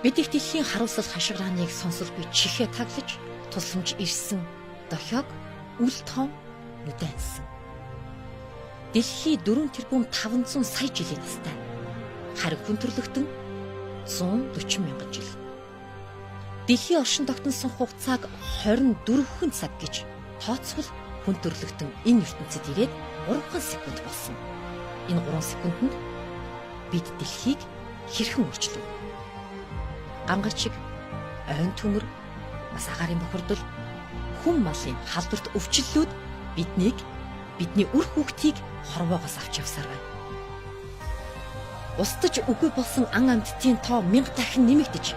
Бид их дэлхийн харуулсал хашгирааныг сонсолгүй чихээ таглаж тусламж ирсэн дохиог үл тоон нүдэнсэн. Дэлхий 4 тэрбум 500 сая жилийн настай. Харин хүн төрлөختөн 140 мянган жил. Дэлхийн оршин тогтносон хугацааг 24 цаг гэж тооцвол хүн төрлөختөн энэ ертөнцид ирээд 3 секунд болсон. Энэ 3 секундэд бид дэлхийг хэрхэн өөрчлөв? Гангарчиг, ойн төмөр, бас агаарын бохирдол, хүн малын халдварт өвчлөлүүд бидний үр хүүхдийг хорвоогоос авч явсаар байна. Устж үгүй болсон ан амьтдын тоо 1000 дахин нэмэгдэж,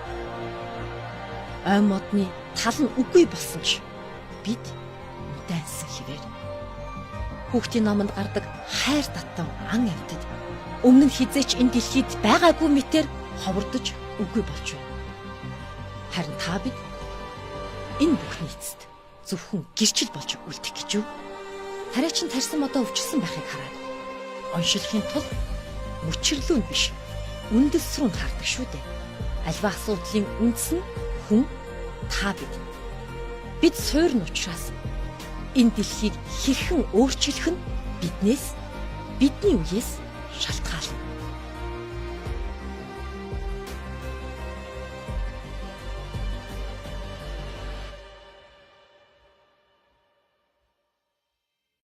ой модны тал нь үгүй болсон ч бид нүдэнсэн хэвээр. Хүүхдийн номонд гардаг хайр татам ан амьтад өмнө нь хизээч энэ дэлхийд байгаагүй мэтээр ховордож үгүй болж байна. Харин та бид энэ бүхний эцэст зөвхөн гэрчил болж үлдэх гэж юу? Тариачин тарьсан модоо өвчсөн байхыг хараад оншилхийн тулд мөчрлөө биш, үндэс рүү хардаг шүү дээ. Альва асуудлын үндэс нь хүн, та бид. Бид суур нь учраас энэ дэлхийг хэрхэн өөрчлөх нь биднээс, бидний үеэс